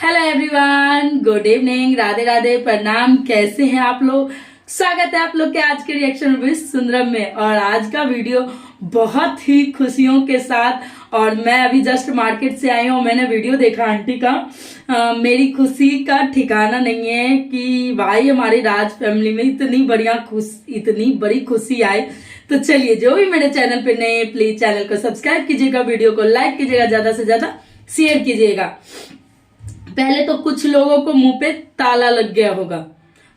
Hello everyone, good evening, Radhe Radhe, प्रणाम। कैसे हैं आप लोग? स्वागत है आप लोग के आज के रिएक्शन विद सुंदरम में। और आज का वीडियो बहुत ही खुशियों के साथ। और मैं अभी जस्ट मार्केट से आई हूँ। मैंने वीडियो देखा आंटी का। मेरी खुशी का ठिकाना नहीं है कि भाई हमारी राज फैमिली में इतनी बड़ी खुशी आए। तो चलिए, जो भी मेरे चैनल पे नए, प्लीज चैनल को सब्सक्राइब कीजिएगा, वीडियो को लाइक कीजिएगा, ज्यादा से ज्यादा शेयर कीजिएगा। पहले तो कुछ लोगों को मुंह पे ताला लग गया होगा,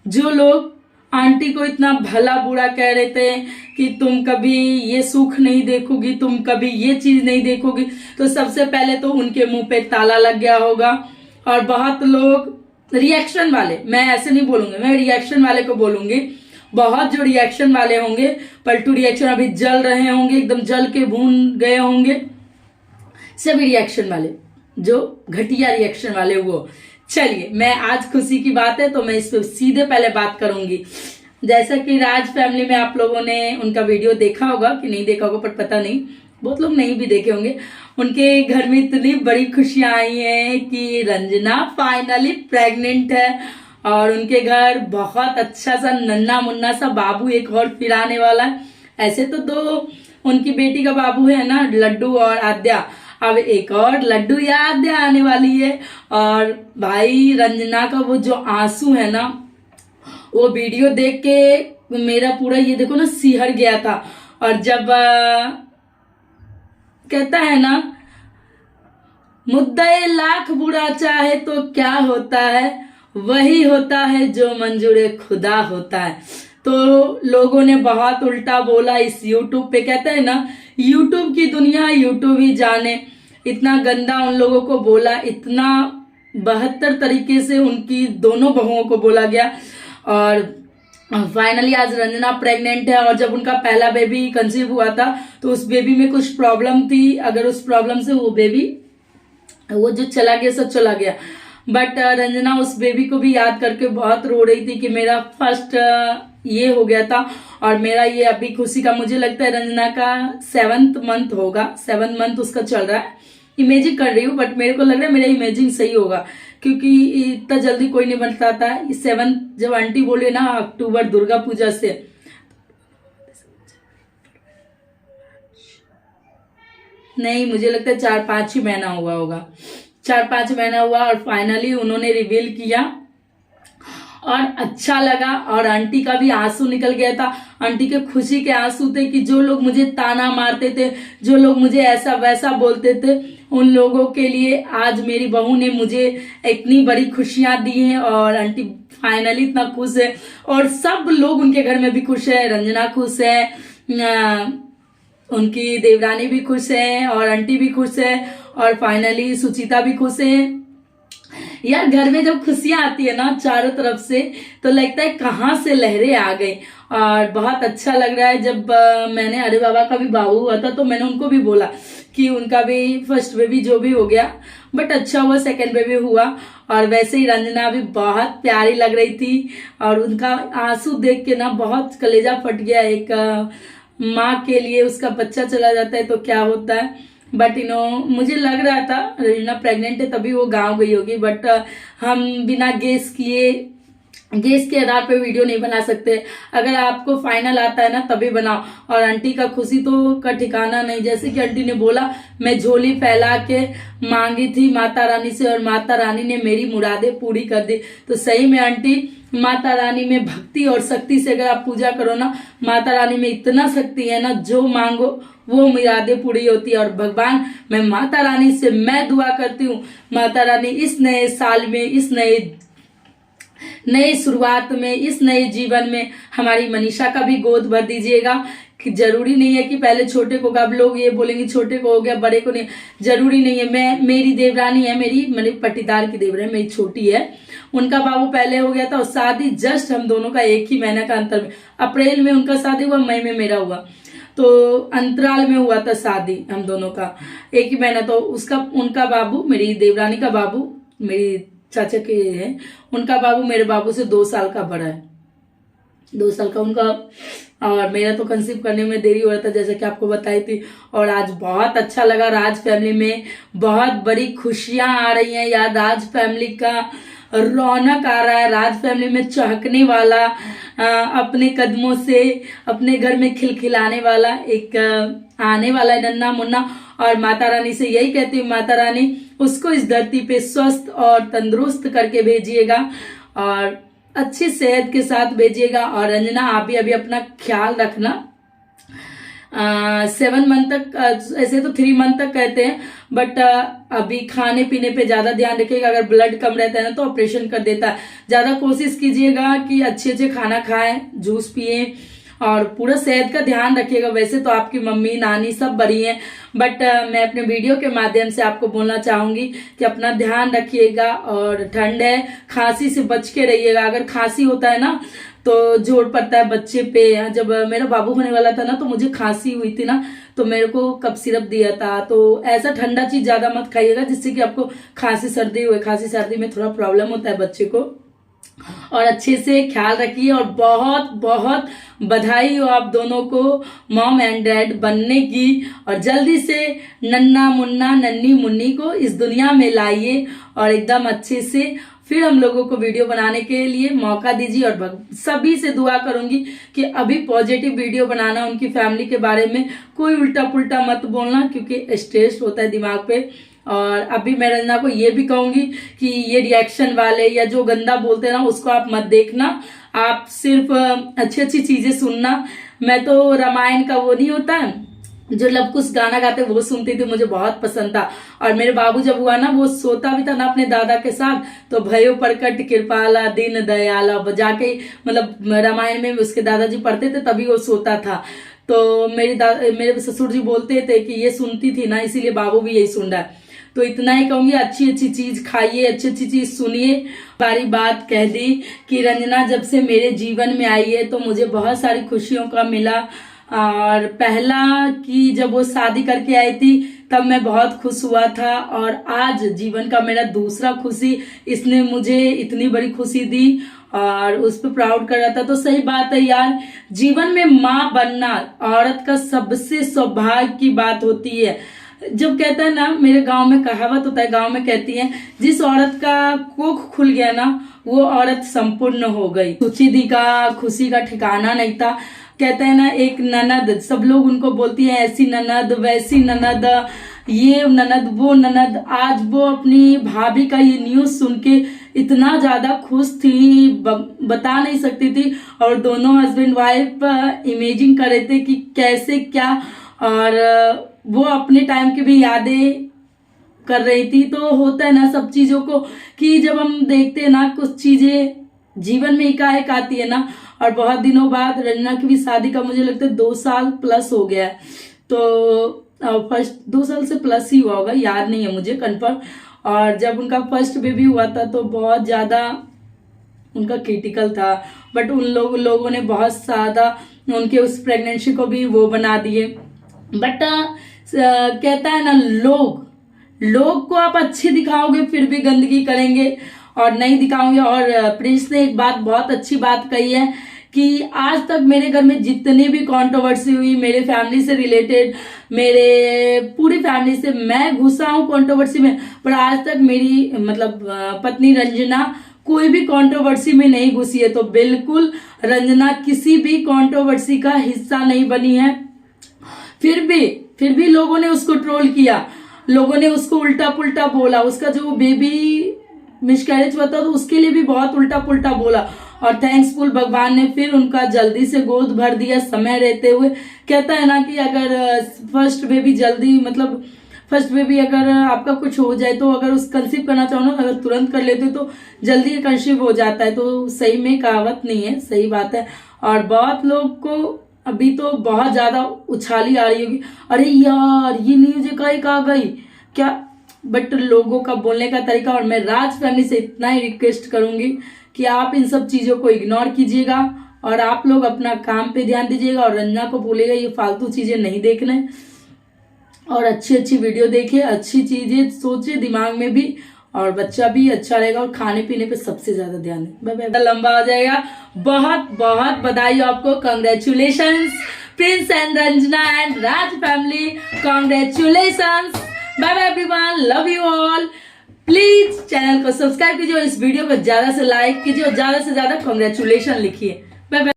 जो लोग आंटी को इतना भला बुरा कह रहे थे कि तुम कभी ये सुख नहीं देखोगी, तुम कभी ये चीज नहीं देखोगी। तो सबसे पहले तो उनके मुंह पे ताला लग गया होगा। और बहुत लोग रिएक्शन वाले, मैं ऐसे नहीं बोलूंगी, मैं रिएक्शन वाले को बोलूंगी। बहुत जो रिएक्शन वाले होंगे, पलटू रिएक्शन, अभी जल रहे होंगे, एकदम जल के भून गए होंगे। सभी रिएक्शन वाले, जो घटिया रिएक्शन वाले, वो चलिए, मैं आज खुशी की बात है तो मैं इस पर सीधे पहले बात करूंगी। जैसा कि राज फैमिली में आप लोगों ने उनका वीडियो देखा होगा कि नहीं देखा होगा, पर पता नहीं, बहुत लोग नहीं भी देखे होंगे। उनके घर में इतनी बड़ी खुशियां आई हैं कि रंजना फाइनली प्रेग्नेंट है। और उनके घर बहुत अच्छा सा नन्ना मुन्ना सा बाबू एक और फिर आने वाला है। ऐसे तो दो उनकी बेटी का बाबू है ना, लड्डू और आद्या, अब एक और लड्डू या आद्या आने वाली है। और भाई रंजना का वो जो आंसू है ना, वो वीडियो देख के मेरा पूरा ये देखो ना सिहर गया था। और जब कहता है ना, मुद्दा लाख बुरा चाहे तो क्या होता है, वही होता है जो मंजूर खुदा होता है। तो लोगों ने बहुत उल्टा बोला इस यूट्यूब पे। कहते हैं ना, यूट्यूब की दुनिया यूट्यूब ही जाने। इतना गंदा उन लोगों को बोला, इतना 72 तरीके से उनकी दोनों बहुओं को बोला गया। और फाइनली आज रंजना प्रेग्नेंट है। और जब उनका पहला बेबी कंसीव हुआ था तो उस बेबी में कुछ प्रॉब्लम थी। अगर उस प्रॉब्लम से वो बेबी वो जो चला गया सो चला गया। बट रंजना उस बेबी को भी याद करके बहुत रो रही थी कि मेरा फर्स्ट ये हो गया था। और मेरा ये अभी खुशी का, मुझे लगता है रंजना का 7th मंथ होगा, 7 मंथ उसका चल रहा है। इमेजिंग कर रही हूँ, बट मेरे को लग रहा है मेरा इमेजिंग सही होगा, क्योंकि इतना जल्दी कोई नहीं बताता है। 7 जब आंटी बोले ना अक्टूबर दुर्गा पूजा से, नहीं मुझे लगता है 4-5 ही महीना हुआ होगा, 4-5 महीना हुआ। और फाइनली उन्होंने रिवील किया और अच्छा लगा। और आंटी का भी आंसू निकल गया था। आंटी के खुशी के आंसू थे कि जो लोग मुझे ताना मारते थे, जो लोग मुझे ऐसा वैसा बोलते थे, उन लोगों के लिए आज मेरी बहू ने मुझे इतनी बड़ी खुशियां दी हैं। और आंटी फाइनली इतना खुश है। और सब लोग उनके घर में भी खुश है। रंजना खुश है, उनकी देवरानी भी खुश है, और आंटी भी खुश है, और फाइनली सुचिता भी खुश है। यार, घर में जब खुशियां आती है ना चारों तरफ से, तो लगता है कहाँ से लहरें आ गई। और बहुत अच्छा लग रहा है। जब मैंने अरे बाबा का भी बाबू हुआ था तो मैंने उनको भी बोला कि उनका भी फर्स्ट बेबी जो भी हो गया, बट अच्छा हुआ, सेकंड बेबी हुआ। और वैसे ही रंजना भी बहुत प्यारी लग रही थी। और उनका आंसू देख के ना बहुत कलेजा फट गया। एक माँ के लिए उसका बच्चा चला जाता है तो क्या होता है। बट मुझे लग रहा था रंजना प्रेग्नेंट है तभी वो गांव गई होगी। बट हम बिना गेस के आधार पे वीडियो नहीं बना सकते। अगर आपको फाइनल आता है ना तभी बनाओ। और आंटी का खुशी तो का ठिकाना नहीं। जैसे कि आंटी ने बोला, मैं झोली फैला के मांगी थी माता रानी से और माता रानी ने मेरी मुरादें पूरी कर दी। तो सही में आंटी, माता रानी में भक्ति और शक्ति से अगर आप पूजा करो ना, माता रानी में इतना शक्ति है ना, जो मांगो वो मुरादें पूरी होती है। और भगवान, मैं माता रानी से मैं दुआ करती हूँ, माता रानी इस नए साल में, इस नई शुरुआत में, इस नए जीवन में हमारी मनीषा का भी गोद भर दीजिएगा। कि जरूरी नहीं है कि पहले छोटे को, अब लोग ये बोलेंगे छोटे को हो गया बड़े को नहीं, जरूरी नहीं है। मेरी देवरानी है, मेरी पट्टीदार की देवरानी मेरी छोटी है, उनका बाबू पहले हो गया था। और शादी जस्ट हम दोनों का 1 ही महीना का अंतर में, अप्रैल में उनका शादी हुआ, मई में मेरा हुआ, तो अंतराल में हुआ था शादी हम दोनों का 1 ही महीना। तो उनका बाबू, मेरी देवरानी का बाबू, मेरी चाचा के हैं, उनका बाबू मेरे बाबू से 2 साल का बड़ा है। 2 साल का उनका। और मेरा तो कंसीव करने में देरी हो रहा था जैसे कि आपको बताई थी। और आज बहुत अच्छा लगा, राज फैमिली में बहुत बड़ी खुशियां आ रही हैं यार, राज फैमिली का रौनक आ रहा है, राज फैमिली में चहकने वाला, अपने कदमों से अपने घर में खिलखिलाने वाला एक आने वाला है नन्ना मुन्ना। और माता रानी से यही कहती हूँ, माता रानी उसको इस धरती पे स्वस्थ और तंदुरुस्त करके भेजिएगा और अच्छी सेहत के साथ भेजिएगा। और रंजना आप भी अभी अपना ख्याल रखना। 7 मंथ तक, ऐसे तो 3 मंथ तक कहते हैं, बट अभी खाने पीने पे ज्यादा ध्यान रखिएगा। अगर ब्लड कम रहता है ना तो ऑपरेशन कर देता है। ज्यादा कोशिश कीजिएगा कि अच्छे अच्छे खाना खाएं, जूस पिए और पूरा सेहत का ध्यान रखिएगा। वैसे तो आपकी मम्मी नानी सब बड़ी हैं, बट मैं अपने वीडियो के माध्यम से आपको बोलना चाहूंगी कि अपना ध्यान रखिएगा। और ठंड है, खांसी से बच के रहिएगा। अगर खांसी होता है ना तो जोर पड़ता है बच्चे पे। जब मेरा बाबू होने वाला था ना तो मुझे खांसी हुई थी ना, तो मेरे को कफ सिरप दिया था। तो ऐसा ठंडा चीज ज्यादा मत खाइएगा जिससे कि आपको खांसी सर्दी हुए। खांसी सर्दी में थोड़ा प्रॉब्लम होता है बच्चे को। और अच्छे से ख्याल रखिए। और बहुत बहुत बधाई हो आप दोनों को मॉम एंड डैड बनने की। और जल्दी से नन्ना मुन्ना नन्नी मुन्नी को इस दुनिया में लाइए और एकदम अच्छे से फिर हम लोगों को वीडियो बनाने के लिए मौका दीजिए। और सभी से दुआ करूंगी कि अभी पॉजिटिव वीडियो बनाना, उनकी फैमिली के बारे में कोई उल्टा पुल्टा मत बोलना, क्योंकि स्ट्रेस होता है दिमाग पे। और अभी मैं रंजना को ये भी कहूंगी कि ये रिएक्शन वाले या जो गंदा बोलते हैं ना उसको आप मत देखना, आप सिर्फ अच्छी अच्छी चीजें सुनना। मैं तो रामायण का वो नहीं होता है जो लवकुश गाना गाते वो सुनती थी, मुझे बहुत पसंद था। और मेरे बाबू जब हुआ ना वो सोता भी था ना अपने दादा के साथ, तो भयो प्रकट कृपाला दीन दयाला बजा के, मतलब रामायण में उसके दादाजी पढ़ते थे तभी वो सोता था। तो मेरे ससुर जी बोलते थे कि ये सुनती थी ना इसीलिए बाबू भी यही सुन रहा है। तो इतना ही कहूंगी, अच्छी अच्छी चीज खाइए, अच्छी अच्छी चीज सुनिए। सारी बात कह दी कि रंजना जब से मेरे जीवन में आई है तो मुझे बहुत सारी खुशियों का मिला। और पहला कि जब वो शादी करके आई थी तब मैं बहुत खुश हुआ था, और आज जीवन का मेरा दूसरा खुशी, इसने मुझे इतनी बड़ी खुशी दी और उस पर प्राउड कर रहा था। तो सही बात है यार, जीवन में माँ बनना औरत का सबसे सौभाग्य की बात होती है। जब कहता है ना, मेरे गांव में कहावत होता है, गांव में कहती है जिस औरत का कोख खुल गया ना वो औरत संपूर्ण हो गई। सुचिदी का खुशी का ठिकाना नहीं था। कहते हैं ना एक ननद, सब लोग उनको बोलती है ऐसी ननद वैसी ननद, ये ननद वो ननद। आज वो अपनी भाभी का ये न्यूज सुन के इतना ज्यादा खुश थी, बता नहीं सकती थी। और दोनों हस्बैंड वाइफ इमेजिन कर रहे थे कि कैसे क्या, और वो अपने टाइम की भी यादें कर रही थी। तो होता है ना सब चीजों को कि जब हम देखते हैं ना कुछ चीजें जीवन में एकाएक आती है ना। और बहुत दिनों बाद रंजना की भी शादी का मुझे लगता है 2 साल प्लस हो गया है। तो फर्स्ट 2 साल से प्लस ही हुआ होगा, याद नहीं है मुझे कंफर्म। और जब उनका फर्स्ट बेबी हुआ था तो बहुत ज्यादा उनका क्रिटिकल था, बट उन लोगों ने बहुत ज्यादा उनके उस प्रेगनेंसी को भी वो बना दिए। बट कहता है ना लोग को आप अच्छी दिखाओगे फिर भी गंदगी करेंगे और नहीं दिखाओगे। और प्रिंस ने एक बात बहुत अच्छी बात कही है कि आज तक मेरे घर में जितनी भी कंट्रोवर्सी हुई मेरे फैमिली से रिलेटेड, मेरे पूरी फैमिली से, मैं घुसा हूं कंट्रोवर्सी में, पर आज तक मेरी मतलब पत्नी रंजना कोई भी कंट्रोवर्सी में नहीं घुसी है। तो बिल्कुल रंजना किसी भी कंट्रोवर्सी का हिस्सा नहीं बनी है। फिर भी लोगों ने उसको ट्रोल किया, लोगों ने उसको उल्टा पुल्टा बोला। उसका जो बेबी मिसकैरेज हुआ था तो उसके लिए भी बहुत उल्टा पुल्टा बोला। और थैंक्सफुल भगवान ने फिर उनका जल्दी से गोद भर दिया समय रहते हुए। कहता है ना कि अगर फर्स्ट बेबी जल्दी, मतलब फर्स्ट बेबी अगर आपका कुछ हो जाए तो अगर उस कंसीव करना चाहो ना, अगर तुरंत कर लेते तो जल्दी कंसीव हो जाता है। तो सही में कहावत नहीं है, सही बात है। और बहुत लोग को अभी तो बहुत ज्यादा उछाली आ रही होगी, अरे यार ये न्यूज एकाएक आ गई क्या, बट लोगों का बोलने का तरीका। और मैं राज फैमिली से इतना ही रिक्वेस्ट करूंगी कि आप इन सब चीजों को इग्नोर कीजिएगा और आप लोग अपना काम पे ध्यान दीजिएगा। और रंजना को बोलेगा ये फालतू चीजें नहीं देखने, और अच्छी अच्छी वीडियो देखे, अच्छी चीजें सोचे दिमाग में भी, और बच्चा भी अच्छा रहेगा और खाने पीने पे सबसे ज्यादा ध्यान दें। Bye bye. लंबा हो जाएगा। बहुत बहुत बधाई आपको, congratulations Prince and Ranjana and Raj family, congratulations. Bye bye everyone, love you all. Please channel को सब्सक्राइब कीजिए और इस वीडियो को ज्यादा से लाइक कीजिए और ज्यादा से ज्यादा कांग्रेचुलेशन लिखिए। Bye bye.